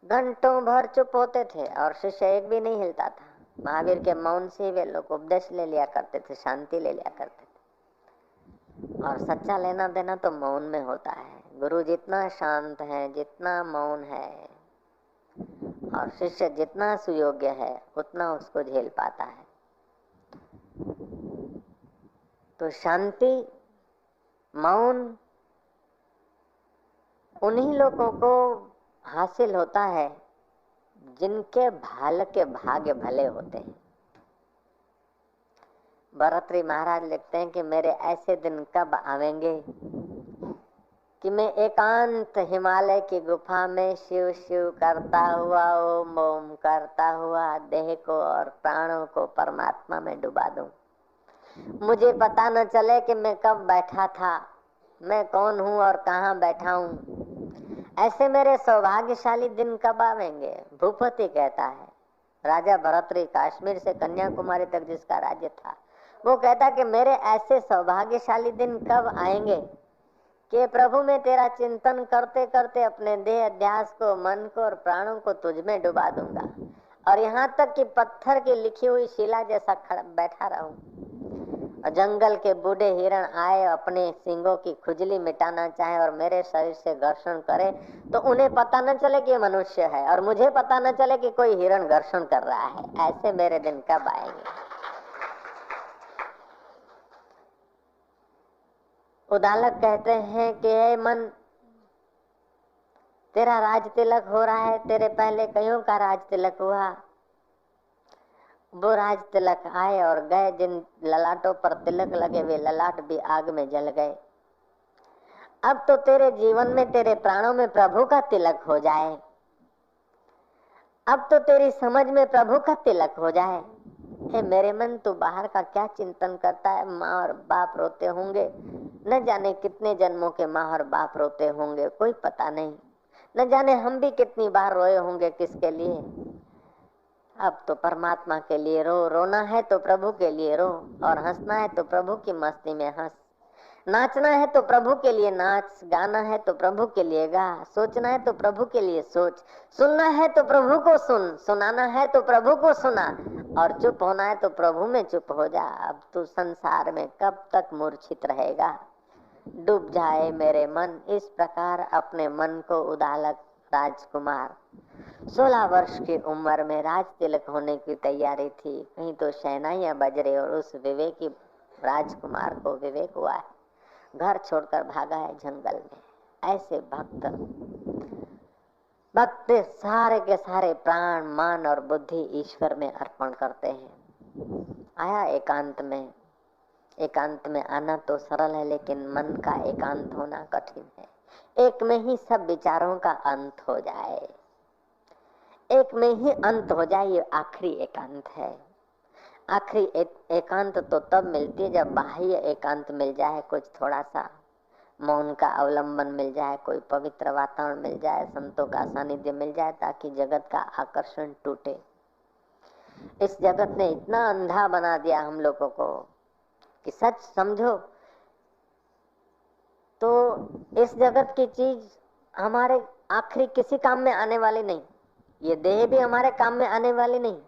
घंटों भर चुप होते थे और शिष्य एक भी नहीं हिलता था। महावीर के मौन से वे लोग उपदेश ले लिया करते थे, शांति ले लिया करते थे। और सच्चा लेना देना तो मौन में होता है। गुरु जितना शांत है, जितना मौन है, और शिष्य जितना सुयोग्य है, उतना उसको झेल पाता है। तो शांति, मौन उन्हीं लोगों को हासिल होता है जिनके भाल के भाग्य भले होते हैं। भरतरी महाराज लिखते हैं कि मेरे ऐसे दिन कब आवेंगे कि मैं एकांत हिमालय की गुफा में शिव शिव करता हुआ, ओम ओम करता हुआ देह को और प्राणों को परमात्मा में डुबा दूं। मुझे पता न चले कि मैं कब बैठा था, मैं कौन हूँ और कहाँ बैठा हूँ। ऐसे मेरे सौभाग्यशाली दिन कब आवेंगे। भूपति कहता है, राजा भरतरी, काश्मीर से कन्याकुमारी तक जिसका राज्य था, वो कहता कि मेरे ऐसे सौभाग्यशाली दिन कब आएंगे कि प्रभु मैं तेरा चिंतन करते करते अपने देह अध्यास को, मन को और प्राणों को तुझ में डुबा दूंगा, और यहाँ तक कि पत्थर की लिखी हुई शिला जैसा खड़ा बैठा रहूं। और जंगल के बूढ़े हिरण आए, अपने सींगों की खुजली मिटाना चाहे और मेरे शरीर से घर्षण करे, तो उन्हें पता न चले कि मनुष्य है, और मुझे पता न चले कि कोई हिरण घर्षण कर रहा है। ऐसे मेरे दिन कब आएंगे। उदालक कहते हैं कि हे मन, तेरा राज तिलक हो रहा है, तेरे पहले कईयों का राज तिलक हुआ। वो राज तिलक आए और गए, जिन ललाटों पर तिलक लगे वे ललाट भी आग में जल गए। अब तो तेरे जीवन में, तेरे प्राणों में प्रभु का तिलक हो जाए। अब तो तेरी समझ में प्रभु का तिलक हो जाए। हे मेरे मन, तू बाहर का क्या चिंतन करता है। माँ और बाप रोते होंगे, न जाने कितने जन्मों के माँ और बाप रोते होंगे, कोई पता नहीं। न जाने हम भी कितनी बार रोए होंगे, किसके लिए। अब तो परमात्मा के लिए रो। रोना है तो प्रभु के लिए रो, और हंसना है तो प्रभु की मस्ती में हंस। नाचना है तो प्रभु के लिए नाच, गाना है तो प्रभु के लिए गा, सोचना है तो प्रभु के लिए सोच, सुनना है तो प्रभु को सुन, सुनाना है तो प्रभु को सुना, और चुप होना है तो प्रभु में चुप हो जा। अब तू संसार में कब तक मूर्छित रहेगा। डूब जाए मेरे मन। इस प्रकार अपने मन को उदालक राजकुमार 16 वर्ष की उम्र में राज तिलक होने की तैयारी थी। कहीं तो शहनाइयां बज रही, और उस विवेकी राजकुमार को विवेक हुआ है, घर छोड़कर भागा है जंगल में। ऐसे भक्त सारे के सारे प्राण, मान और बुद्धि ईश्वर में अर्पण करते हैं। आया एकांत में। एकांत में आना तो सरल है, लेकिन मन का एकांत होना कठिन है। एक में ही सब विचारों का अंत हो जाए, एक में ही अंत हो जाए, ये आखिरी एकांत है। आखिरी एकांत तो तब मिलती है जब बाह्य एकांत मिल जाए, कुछ थोड़ा सा मौन का अवलंबन मिल जाए, कोई पवित्र वातावरण मिल जाए, संतों का सानिध्य मिल जाए, ताकि जगत का आकर्षण टूटे। इस जगत ने इतना अंधा बना दिया हम लोगों को कि सच समझो तो इस जगत की चीज हमारे आखिरी किसी काम में आने वाली नहीं। ये देह भी हमारे काम में आने वाली नहीं।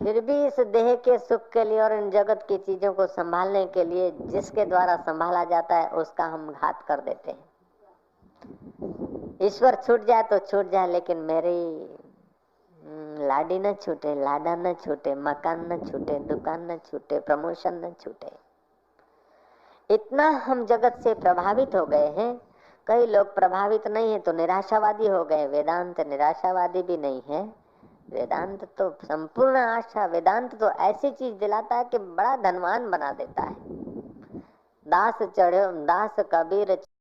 फिर भी इस देह के सुख के लिए और इन जगत की चीजों को संभालने के लिए जिसके द्वारा संभाला जाता है, उसका हम घात कर देते हैं। ईश्वर छूट जाए तो छूट जाए, लेकिन मेरी लाडी न छूटे, लाडा न छूटे, मकान न छूटे, दुकान न छूटे, प्रमोशन न छूटे। इतना हम जगत से प्रभावित हो गए हैं। कई लोग प्रभावित नहीं है तो निराशावादी हो गए। वेदांत निराशावादी भी नहीं है। वेदांत तो संपूर्ण आशा। वेदांत तो ऐसी चीज दिलाता है कि बड़ा धनवान बना देता है। दास चढ़ो, दास कबीर